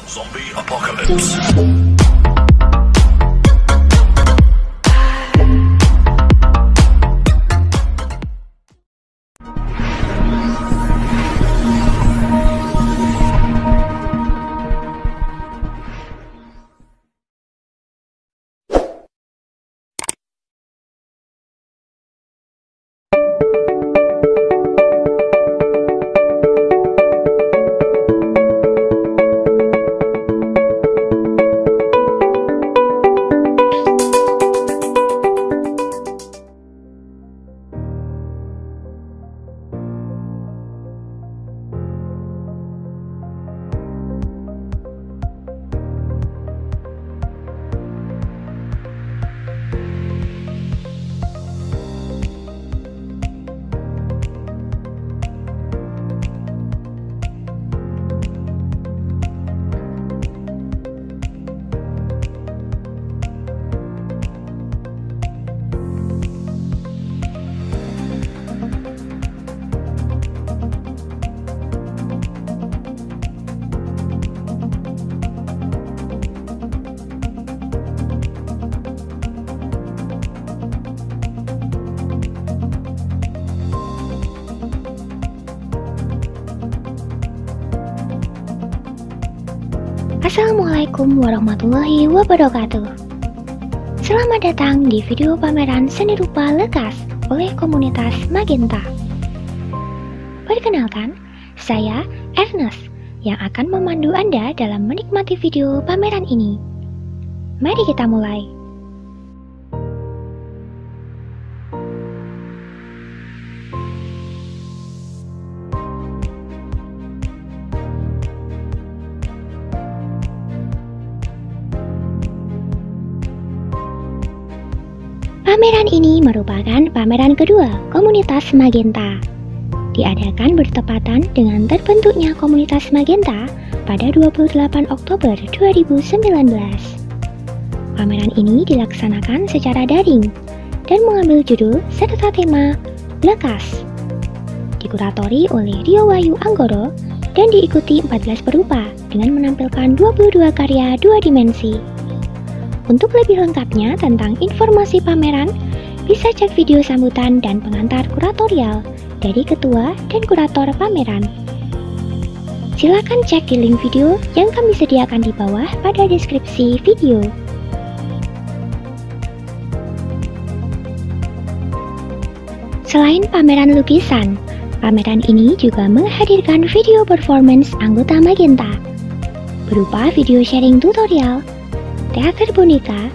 Zombie Apocalypse. Assalamualaikum warahmatullahi wabarakatuh. Selamat datang di video pameran seni rupa Lekas oleh komunitas Magenta. Perkenalkan, saya Ernest yang akan memandu Anda dalam menikmati video pameran ini. Mari kita mulai. Pameran ini merupakan pameran kedua komunitas Magenta. Diadakan bertepatan dengan terbentuknya komunitas Magenta pada 28 Oktober 2019. Pameran ini dilaksanakan secara daring dan mengambil judul serta tema Lekas. Dikuratori oleh Rio Wahyu Anggoro dan diikuti 14 perupa dengan menampilkan 22 karya 2 dimensi. Untuk lebih lengkapnya tentang informasi pameran, bisa cek video sambutan dan pengantar kuratorial dari ketua dan kurator pameran. Silakan cek di link video yang kami sediakan di bawah pada deskripsi video. Selain pameran lukisan, pameran ini juga menghadirkan video performance anggota Magenta, berupa video sharing tutorial, teater boneka,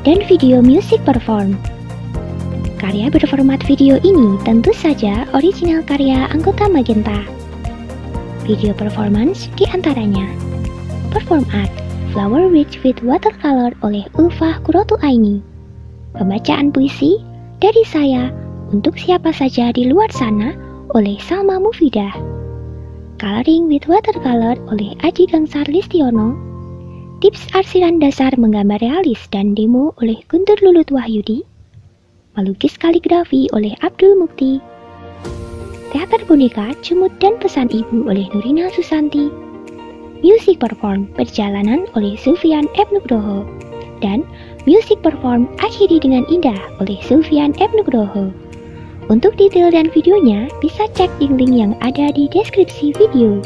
dan video music perform. Karya berformat video ini tentu saja original karya anggota Magenta. Video performance diantaranya Perform Art Flower Witch with Watercolor oleh Ulfah Kurotu Aini, pembacaan puisi dari saya untuk siapa saja di luar sana oleh Salma Mufidah, Coloring with Watercolor oleh Aji Gangsar Listiono, Tips arsiran dasar menggambar realis dan demo oleh Guntur Lulut Wahyudi, melukis kaligrafi oleh Abdul Mukti, teater boneka Cemut dan Pesan Ibu oleh Nurina Susanti, music perform Perjalanan oleh Sufyan M. Nugroho, dan music perform Akhiri dengan Indah oleh Sufyan M. Nugroho. Untuk detail dan videonya bisa cek di link yang ada di deskripsi video.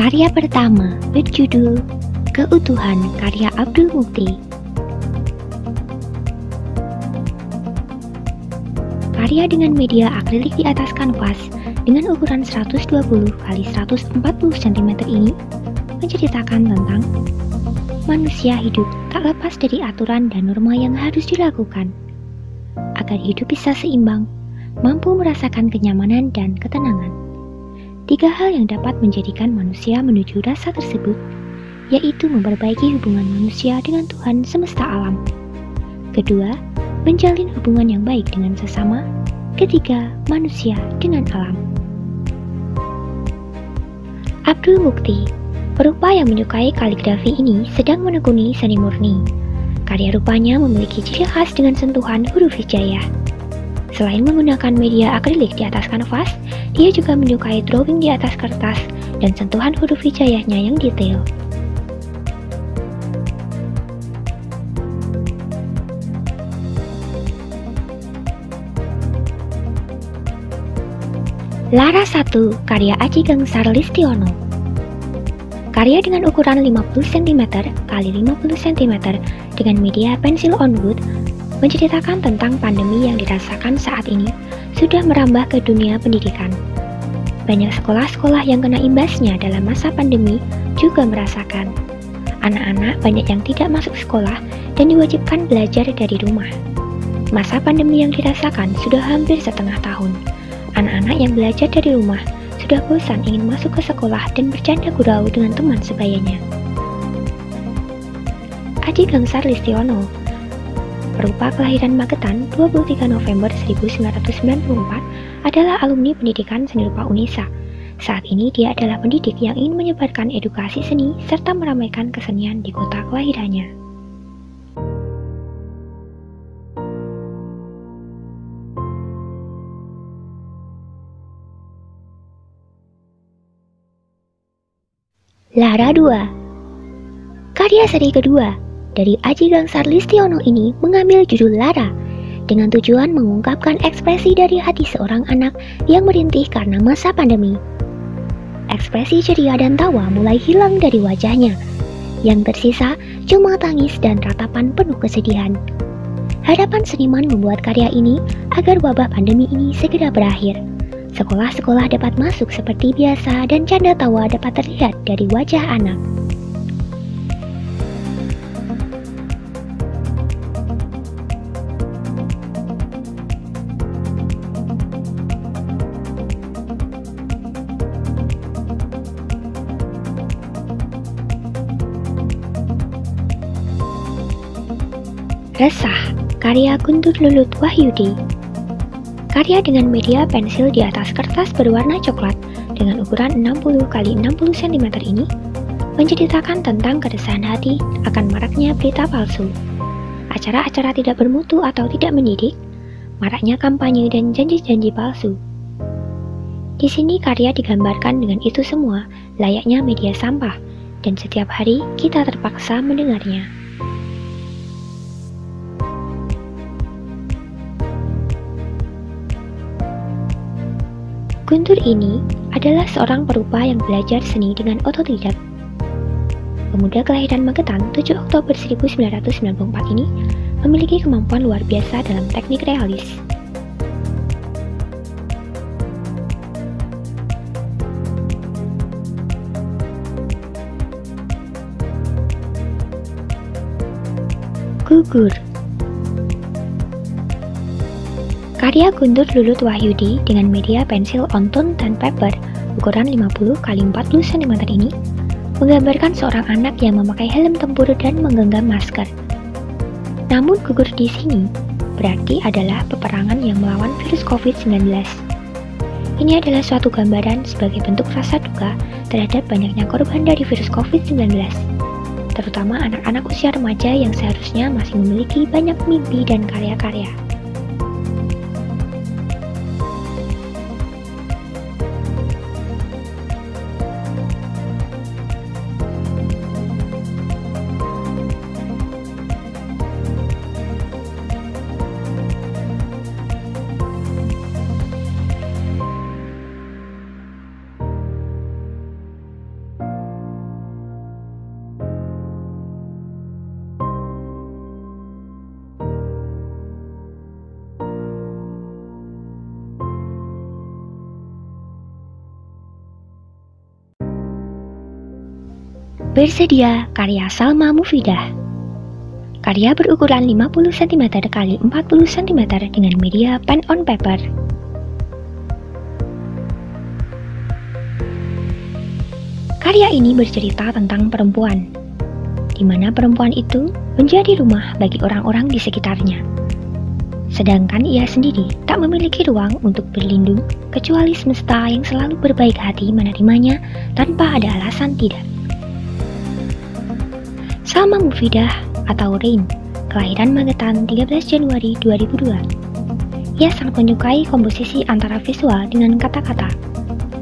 Karya pertama berjudul Keutuhan karya Abdul Mukti. Karya dengan media akrilik di atas kanvas dengan ukuran 120 x 140 cm ini menceritakan tentang manusia hidup tak lepas dari aturan dan norma yang harus dilakukan agar hidup bisa seimbang, mampu merasakan kenyamanan dan ketenangan. 3 hal yang dapat menjadikan manusia menuju rasa tersebut, yaitu memperbaiki hubungan manusia dengan Tuhan semesta alam. Kedua, menjalin hubungan yang baik dengan sesama. Ketiga, manusia dengan alam. Abdul Mukti, perupa yang menyukai kaligrafi ini sedang menekuni seni murni. Karya rupanya memiliki ciri khas dengan sentuhan huruf hijaiyah. Selain menggunakan media akrilik di atas kanvas, dia juga menyukai drawing di atas kertas dan sentuhan huruf hijaiyahnya yang detail. Lara 1, karya Aji Gangsar Listiono. Karya dengan ukuran 50 cm x 50 cm dengan media pensil on wood menceritakan tentang pandemi yang dirasakan saat ini sudah merambah ke dunia pendidikan. Banyak sekolah-sekolah yang kena imbasnya dalam masa pandemi juga merasakan. Anak-anak banyak yang tidak masuk sekolah dan diwajibkan belajar dari rumah. Masa pandemi yang dirasakan sudah hampir setengah tahun. Anak-anak yang belajar dari rumah sudah bosan ingin masuk ke sekolah dan bercanda gurau dengan teman sebayanya. Aji Gangsar Listiono, perupa kelahiran Magetan 23 November 1994, adalah alumni pendidikan seni rupa UNISA. Saat ini dia adalah pendidik yang ingin menyebarkan edukasi seni serta meramaikan kesenian di kota kelahirannya. Lara 2, karya seri kedua dari Aji Gangsar Listiono ini mengambil judul Lara dengan tujuan mengungkapkan ekspresi dari hati seorang anak yang merintih karena masa pandemi. Ekspresi ceria dan tawa mulai hilang dari wajahnya. Yang tersisa cuma tangis dan ratapan penuh kesedihan. Harapan seniman membuat karya ini agar wabah pandemi ini segera berakhir. Sekolah-sekolah dapat masuk seperti biasa dan canda tawa dapat terlihat dari wajah anak. Resah, karya Guntur Lulut Wahyudi. Karya dengan media pensil di atas kertas berwarna coklat dengan ukuran 60 x 60 cm ini menceritakan tentang keresahan hati akan maraknya berita palsu, acara-acara tidak bermutu atau tidak mendidik, maraknya kampanye dan janji-janji palsu. Di sini karya digambarkan dengan itu semua layaknya media sampah dan setiap hari kita terpaksa mendengarnya. Guntur ini adalah seorang perupa yang belajar seni dengan otodidak. Pemuda kelahiran Magetan 7 Oktober 1994 ini memiliki kemampuan luar biasa dalam teknik realis. Gugur, karya Guntur Lulut Wahyudi dengan media pensil on tone dan paper ukuran 50 x 40 cm ini menggambarkan seorang anak yang memakai helm tempur dan menggenggam masker. Namun gugur di sini berarti adalah peperangan yang melawan virus COVID-19. Ini adalah suatu gambaran sebagai bentuk rasa duka terhadap banyaknya korban dari virus COVID-19, terutama anak-anak usia remaja yang seharusnya masih memiliki banyak mimpi dan karya-karya. Bersedia, karya Salma Mufidah. Karya berukuran 50 cm x 40 cm dengan media pen on paper. Karya ini bercerita tentang perempuan, di mana perempuan itu menjadi rumah bagi orang-orang di sekitarnya. Sedangkan ia sendiri tak memiliki ruang untuk berlindung kecuali semesta yang selalu berbaik hati menerimanya tanpa ada alasan tidak. Salma Mufidah atau Rain, kelahiran Magetan 13 Januari 2002. Ia sangat menyukai komposisi antara visual dengan kata-kata.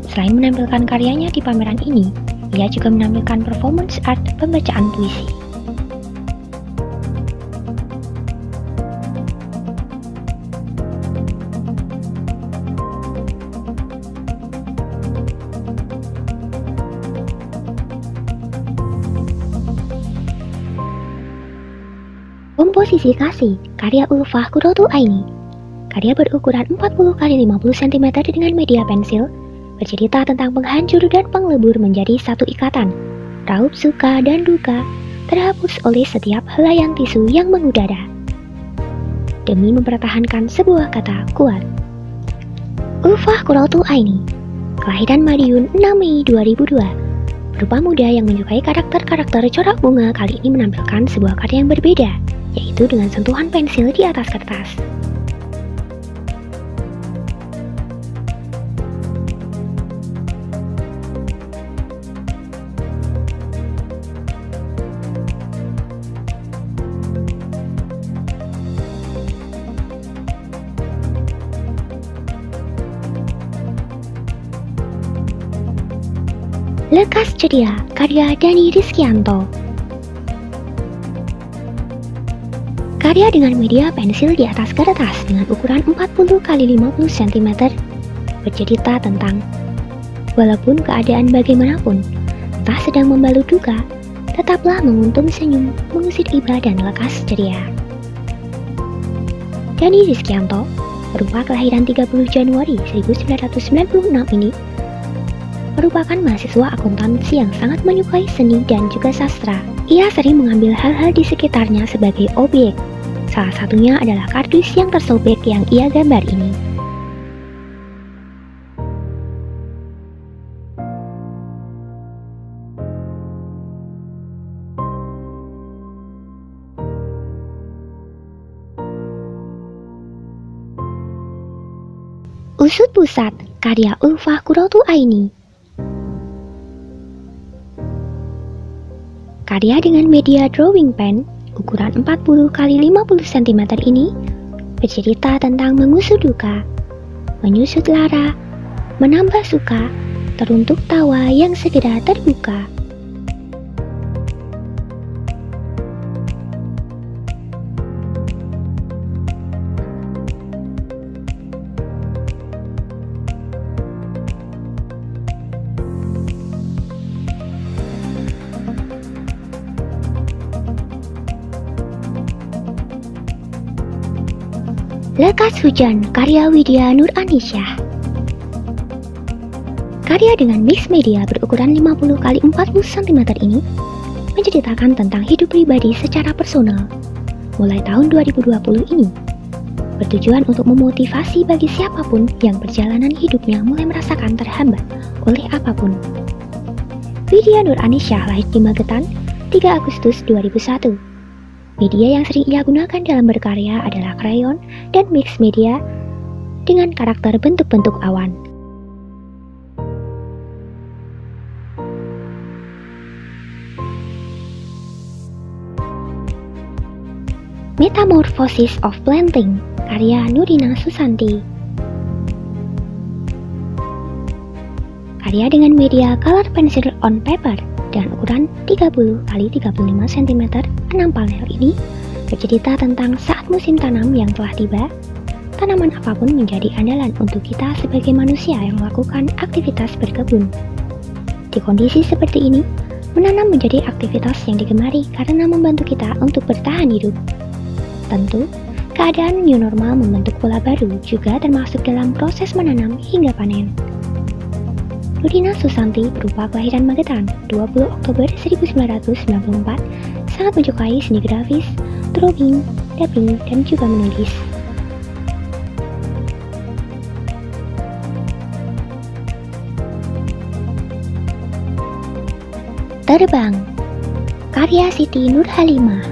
Selain menampilkan karyanya di pameran ini, ia juga menampilkan performance art pembacaan puisi. Komposisi Kasih, karya Ulfah Qurratu Aini. Karya berukuran 40 x 50 cm dengan media pensil, bercerita tentang penghancur dan penglebur menjadi satu ikatan. Raup suka dan duka terhapus oleh setiap helaian tisu yang mengudara, demi mempertahankan sebuah kata kuat. Ulfah Qurratu Aini, kelahiran Madiun 6 Mei 2002. Berupa muda yang menyukai karakter-karakter corak bunga, kali ini menampilkan sebuah karya yang berbeda, yaitu dengan sentuhan pensil di atas kertas. Lekas Ceria, karya Dani Rizkyanto. Karya dengan media pensil di atas kertas dengan ukuran 40 x 50 cm, bercerita tentang walaupun keadaan bagaimanapun, entah sedang membalut duka, tetaplah menguntung senyum, mengusir iba dan lekas ceria. Dani Rizkyanto, berupa kelahiran 30 Januari 1996 ini, merupakan mahasiswa akuntansi yang sangat menyukai seni dan juga sastra. Ia sering mengambil hal-hal di sekitarnya sebagai objek. Salah satunya adalah kardus yang tersobek yang ia gambar ini. Usut Pusat, karya Ulfah Qurratu Aini. Karya dengan media drawing pen ukuran 40 x 50 cm ini bercerita tentang mengusut duka, menyusut lara, menambah suka, teruntuk tawa yang segera terbuka. Lekas Hujan, karya Widya Nur Anisyah. Karya dengan mix media berukuran 50 x 40 cm ini menceritakan tentang hidup pribadi secara personal mulai tahun 2020 ini, bertujuan untuk memotivasi bagi siapapun yang perjalanan hidupnya mulai merasakan terhambat oleh apapun. Widya Nur Anisyah lahir di Magetan 3 Agustus 2001. Media yang sering ia gunakan dalam berkarya adalah krayon dan mix media dengan karakter bentuk-bentuk awan. Metamorphosis of Planting, karya Nurina Susanti. Karya dengan media color pencil on paper dan ukuran 30 x 35 cm 6 panel ini bercerita tentang saat musim tanam yang telah tiba, tanaman apapun menjadi andalan untuk kita sebagai manusia yang melakukan aktivitas berkebun. Di kondisi seperti ini, menanam menjadi aktivitas yang digemari karena membantu kita untuk bertahan hidup. Tentu, keadaan new normal membentuk pola baru juga termasuk dalam proses menanam hingga panen. Rudina Susanti berupa kelahiran Magetan 20 Oktober 1994, sangat menyukai seni grafis, drawing, dabbing, dan juga menulis. Terbang, karya Siti Nurhalimah.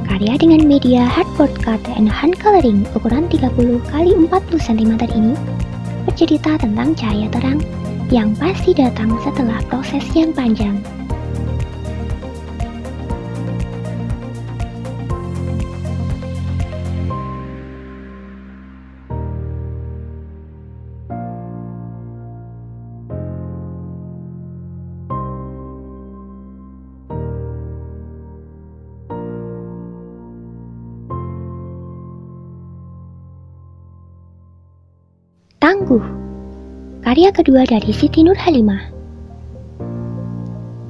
Karya dengan media hardboard cut and hand coloring ukuran 30 x 40 cm ini bercerita tentang cahaya terang yang pasti datang setelah proses yang panjang. Tangguh, karya kedua dari Siti Nurhalimah.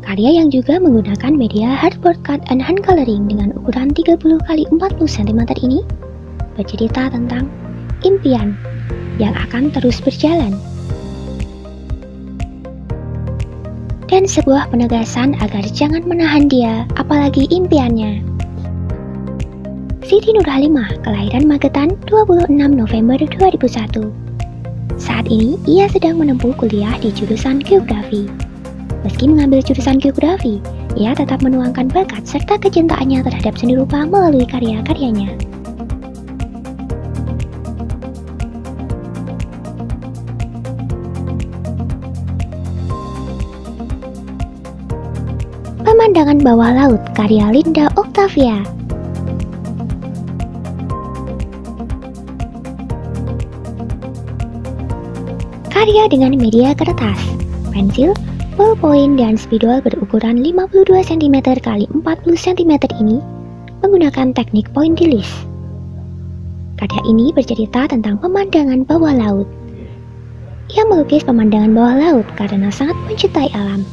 Karya yang juga menggunakan media hardboard cut and hand coloring dengan ukuran 30 x 40 cm ini bercerita tentang impian yang akan terus berjalan dan sebuah penegasan agar jangan menahan dia, apalagi impiannya. Siti Nurhalimah kelahiran Magetan 26 November 2001. Saat ini, ia sedang menempuh kuliah di jurusan geografi. Meski mengambil jurusan geografi, ia tetap menuangkan bakat serta kecintaannya terhadap seni rupa melalui karya-karyanya. Pemandangan Bawah Laut, karya Linda Octavia. Karya dengan media kertas, pensil, ballpoint, dan spidol berukuran 52 cm x 40 cm ini menggunakan teknik pointillist. Karya ini bercerita tentang pemandangan bawah laut. Ia melukis pemandangan bawah laut karena sangat mencintai alam.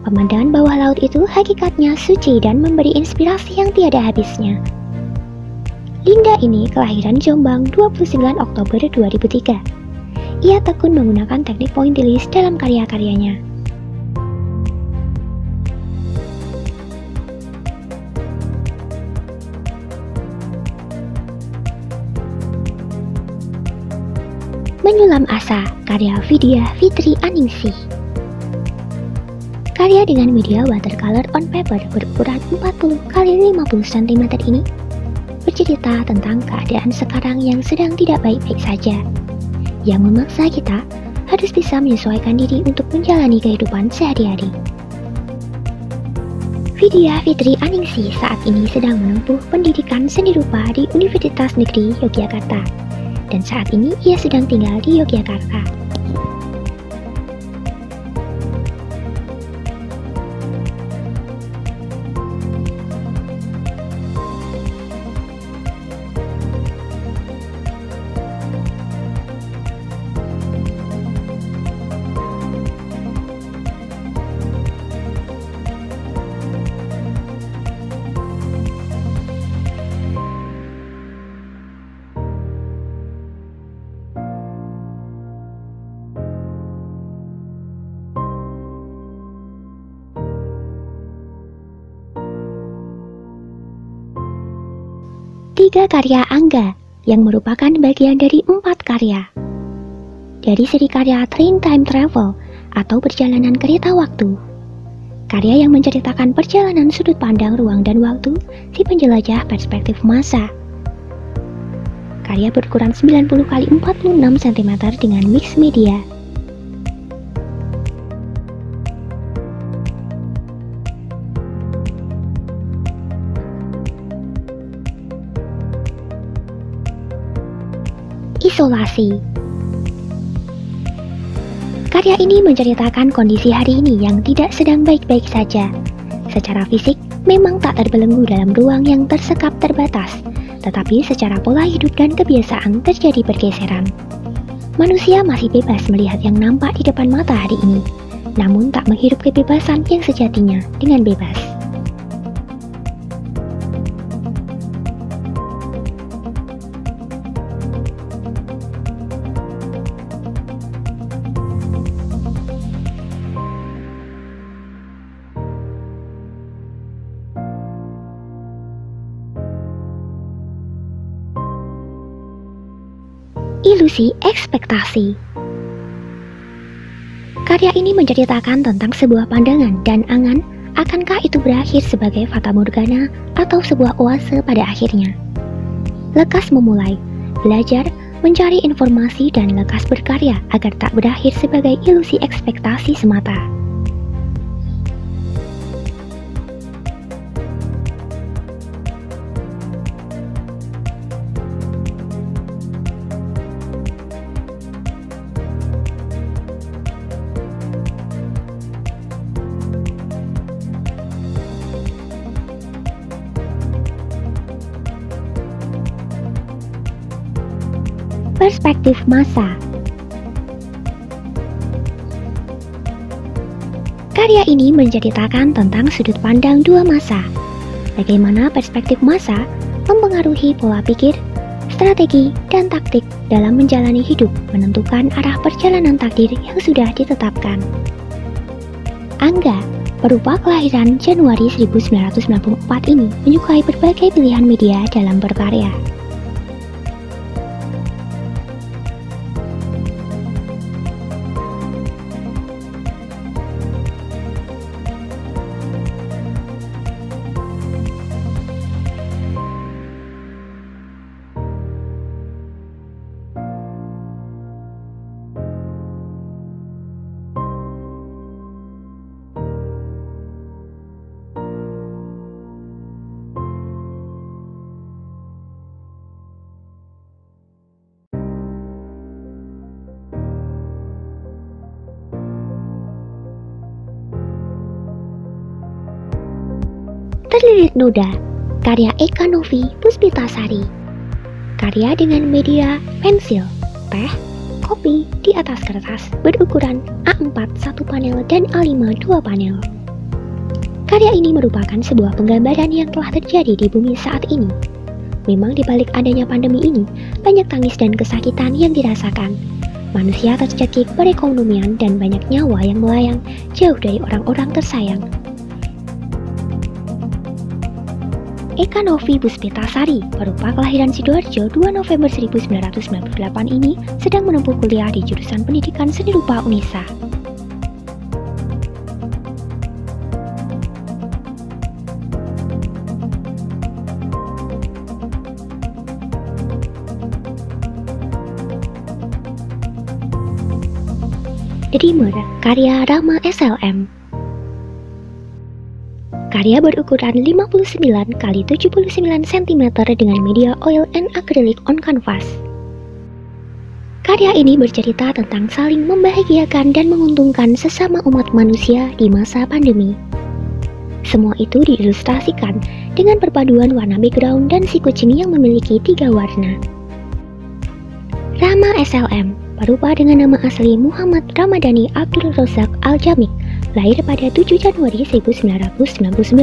Pemandangan bawah laut itu hakikatnya suci dan memberi inspirasi yang tiada habisnya. Linda ini kelahiran Jombang 29 Oktober 2003. Ia tekun menggunakan teknik pointillist dalam karya-karyanya. Menyulam Asa, karya Vidya Fitri Aningsih. Karya dengan media watercolor on paper berukuran 40 x 50 cm ini bercerita tentang keadaan sekarang yang sedang tidak baik-baik saja, yang memaksa kita harus bisa menyesuaikan diri untuk menjalani kehidupan sehari-hari. Vidya Fitri Aningsih saat ini sedang menempuh pendidikan seni rupa di Universitas Negeri Yogyakarta, dan saat ini ia sedang tinggal di Yogyakarta. Tiga karya Angga yang merupakan bagian dari 4 karya dari seri karya Train Time Travel atau perjalanan kereta waktu. Karya yang menceritakan perjalanan sudut pandang ruang dan waktu si penjelajah perspektif masa. Karya berukuran 90 x 46 cm dengan mix media. Isolasi. Karya ini menceritakan kondisi hari ini yang tidak sedang baik-baik saja. Secara fisik, memang tak terbelenggu dalam ruang yang tersekap terbatas, tetapi secara pola hidup dan kebiasaan terjadi pergeseran. Manusia masih bebas melihat yang nampak di depan mata hari ini, namun tak menghirup kebebasan yang sejatinya dengan bebas. Ilusi ekspektasi. Karya ini menceritakan tentang sebuah pandangan dan angan, akankah itu berakhir sebagai fata morgana atau sebuah oase pada akhirnya. Lekas memulai, belajar, mencari informasi dan lekas berkarya agar tak berakhir sebagai ilusi ekspektasi semata. Perspektif masa. Karya ini menceritakan tentang sudut pandang dua masa. Bagaimana perspektif masa mempengaruhi pola pikir, strategi, dan taktik dalam menjalani hidup, menentukan arah perjalanan takdir yang sudah ditetapkan. Angga, perupa kelahiran Januari 1994 ini, menyukai berbagai pilihan media dalam berkarya. Terlilit Noda, karya Eka Novi Puspitasari. Karya dengan media pensil, teh, kopi di atas kertas berukuran A4 1 panel dan A5 2 panel. Karya ini merupakan sebuah penggambaran yang telah terjadi di bumi saat ini. Memang di balik adanya pandemi ini, banyak tangis dan kesakitan yang dirasakan. Manusia tercekik perekonomian dan banyak nyawa yang melayang jauh dari orang-orang tersayang. Eka Novi Puspitasari, perupa kelahiran Sidoarjo 2 November 1998 ini sedang menempuh kuliah di jurusan Pendidikan Seni Rupa Unisa. Dreamer, karya Rama SLM. Karya berukuran 59 x 79 cm dengan media oil and acrylic on canvas. Karya ini bercerita tentang saling membahagiakan dan menguntungkan sesama umat manusia di masa pandemi. Semua itu diilustrasikan dengan perpaduan warna background dan si kucing yang memiliki 3 warna. Rama SLM, berupa dengan nama asli Muhammad Ramadhani Abdul Razak Al-Jamik, lahir pada 7 Januari 1999.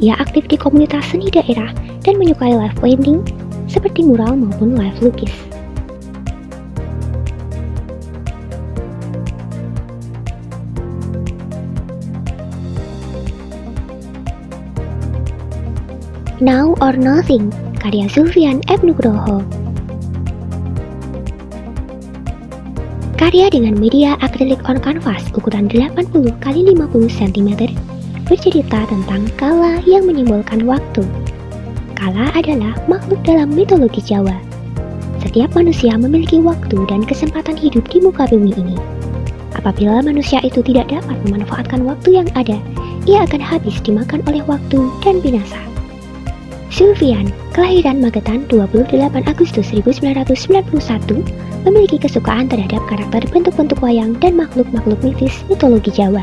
Ia aktif di komunitas seni daerah dan menyukai live painting seperti mural maupun live lukis. Now or Nothing, karya Zulfian F. Nugroho. Karya dengan media akrilik on canvas ukuran 80 x 50 cm bercerita tentang Kala yang menyimbolkan waktu. Kala adalah makhluk dalam mitologi Jawa. Setiap manusia memiliki waktu dan kesempatan hidup di muka bumi ini. Apabila manusia itu tidak dapat memanfaatkan waktu yang ada, ia akan habis dimakan oleh waktu dan binasa. Zulfian, kelahiran Magetan 28 Agustus 1991, memiliki kesukaan terhadap karakter bentuk-bentuk wayang dan makhluk-makhluk mistis mitologi Jawa.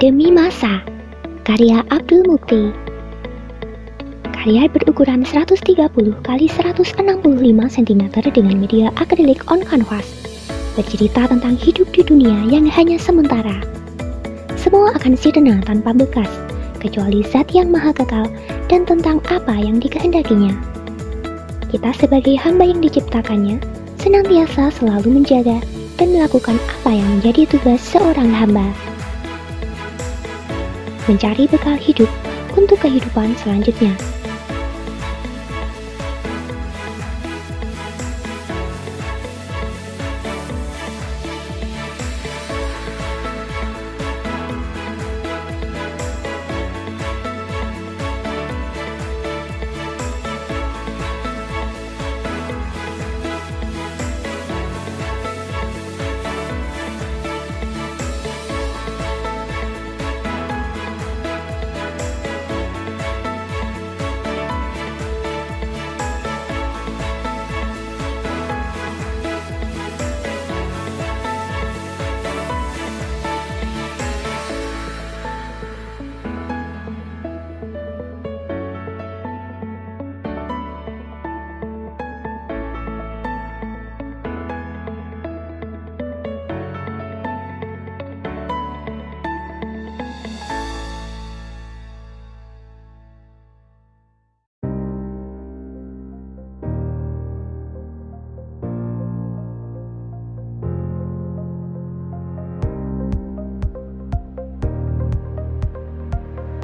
Demi Masa, karya Abdul Mukti. Karya berukuran 130 x 165 cm dengan media akrilik on canvas, bercerita tentang hidup di dunia yang hanya sementara. Semua akan sirna tanpa bekas, kecuali zat yang maha kekal dan tentang apa yang dikehendakinya. Kita sebagai hamba yang diciptakannya, senantiasa selalu menjaga dan melakukan apa yang menjadi tugas seorang hamba. Mencari bekal hidup untuk kehidupan selanjutnya.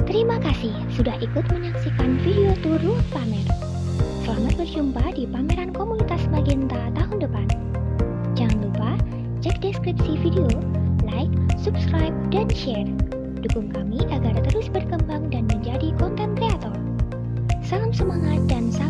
Terima kasih sudah ikut menyaksikan video tour ruang pamer. Selamat berjumpa di pameran komunitas Magenta tahun depan. Jangan lupa cek deskripsi video, like, subscribe, dan share. Dukung kami agar terus berkembang dan menjadi konten kreator. Salam semangat dan salam